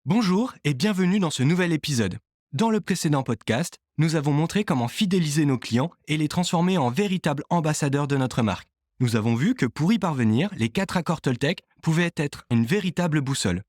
Bonjour et bienvenue dans ce nouvel épisode. Dans le précédent podcast, nous avons montré comment fidéliser nos clients et les transformer en véritables ambassadeurs de notre marque. Nous avons vu que pour y parvenir, les 4 accords Toltec pouvaient être une véritable boussole.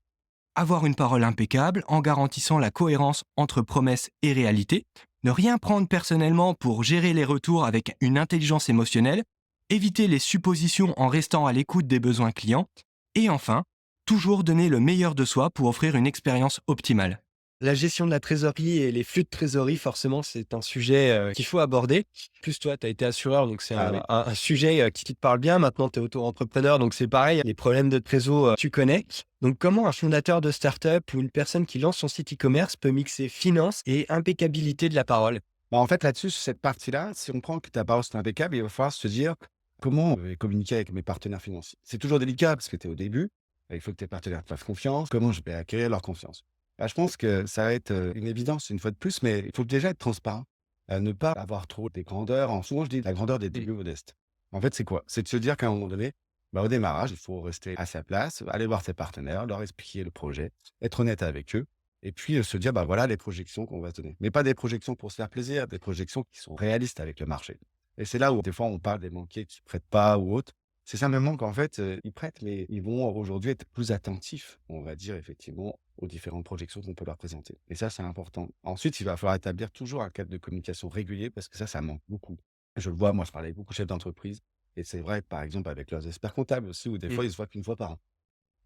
Avoir une parole impeccable en garantissant la cohérence entre promesses et réalité, ne rien prendre personnellement pour gérer les retours avec une intelligence émotionnelle, éviter les suppositions en restant à l'écoute des besoins clients, et enfin, toujours donner le meilleur de soi pour offrir une expérience optimale. La gestion de la trésorerie et les flux de trésorerie, forcément, c'est un sujet, qu'il faut aborder. Plus toi, tu as été assureur, donc c'est Ah un oui. un un sujet, qui te parle bien. Maintenant, tu es auto-entrepreneur, donc c'est pareil, les problèmes de trésor, tu connais. Donc comment un fondateur de start-up ou une personne qui lance son site e-commerce peut mixer finance et impeccabilité de la parole? En fait, là-dessus, sur cette partie-là, si on prend que ta parole, c'est impeccable, il va falloir se dire: «Comment je vais communiquer avec mes partenaires financiers?» C'est toujours délicat parce que tu es au début, il faut que tes partenaires te fassent confiance. Comment je vais acquérir leur confiance? Bah, je pense que ça va être, une évidence une fois de plus, mais il faut déjà être transparent, ne pas avoir trop des grandeurs. En souvent, je dis la grandeur des débuts modestes. En fait, c'est quoi? C'est de se dire qu'à un moment donné, bah, au démarrage, il faut rester à sa place, aller voir ses partenaires, leur expliquer le projet, être honnête avec eux et puis, se dire: «Bah, voilà les projections qu'on va se donner». Mais pas des projections pour se faire plaisir, des projections qui sont réalistes avec le marché. Et c'est là où des fois on parle des banquiers qui prêtent pas ou autres. C'est simplement qu'en fait, ils prêtent, mais ils vont aujourd'hui être plus attentifs, on va dire effectivement, aux différentes projections qu'on peut leur présenter. Et ça, c'est important. Ensuite, il va falloir établir toujours un cadre de communication régulier parce que ça manque beaucoup. Je le vois, moi je parle avec beaucoup de chefs d'entreprise et c'est vrai, par exemple avec leurs experts comptables aussi où des Mmh. fois ils se voient qu'une fois par an.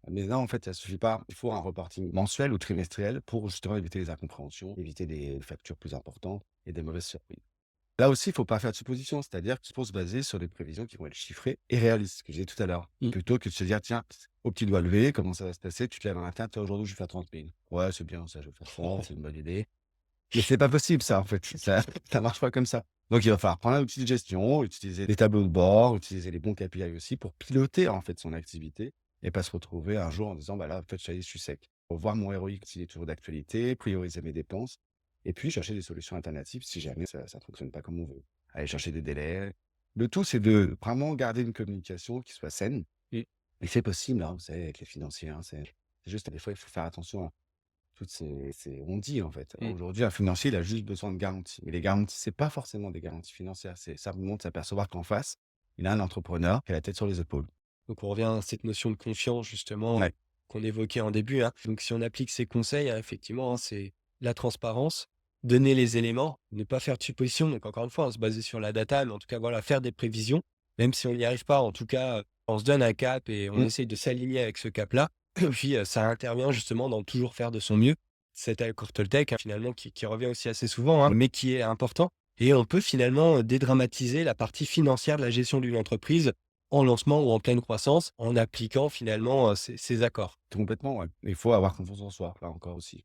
Mais non, en fait, ça suffit pas. Il faut un reporting mensuel ou trimestriel pour justement éviter les incompréhensions, éviter des factures plus importantes et des mauvaises surprises. Là aussi, il faut pas faire de suppositions, c'est-à-dire qu'il faut se baser sur des prévisions qui vont être chiffrées et réalistes, ce que j'ai dit tout à l'heure. Mmh. Plutôt que de se dire, tiens, au petit doigt levé, comment ça va se passer? Tu te lèves un matin, tiens, aujourd'hui, je vais faire 30 000. Ouais, c'est bien, ça, je vais faire ça, c'est une bonne idée. Mais c'est pas possible, ça, en fait. Ça marche pas comme ça. Donc, il va falloir prendre un outil de gestion, utiliser des tableaux de bord, utiliser les bons KPI aussi pour piloter, en fait, son activité et pas se retrouver un jour en disant, bah là, en fait, ça y est, je suis sec. Faut voir mon ROI s'il est toujours d'actualité, prioriser mes dépenses et puis chercher des solutions alternatives si jamais ça fonctionne pas comme on veut. Aller chercher des délais. Le tout, c'est de vraiment garder une communication qui soit saine Mmh. et c'est possible, hein, vous savez, avec les financiers, hein, c'est juste, des fois, il faut faire attention à toutes ces on dit, en fait. Mmh. Aujourd'hui, un financier, il a juste besoin de garanties. Mais les garanties, c'est pas forcément des garanties financières. C'est simplement de s'apercevoir qu'en face, il a un entrepreneur qui a la tête sur les épaules. Donc on revient à cette notion de confiance justement, Ouais. qu'on évoquait en début, hein. Donc si on applique ces conseils, hein, effectivement, hein, c'est la transparence, donner les éléments, ne pas faire de suppositions. Donc encore une fois, se baser sur la data, mais en tout cas, voilà, faire des prévisions, même si on n'y arrive pas, en tout cas, on se donne un cap et on Mmh. essaye de s'aligner avec ce cap-là. Et puis, ça intervient justement dans toujours faire de son mieux. Cet accord Toltec, hein, finalement, qui revient aussi assez souvent, hein, mais qui est important. Et on peut finalement dédramatiser la partie financière de la gestion d'une entreprise en lancement ou en pleine croissance, en appliquant finalement, ces accords. Complètement, ouais. Il faut avoir confiance en soi, là encore aussi.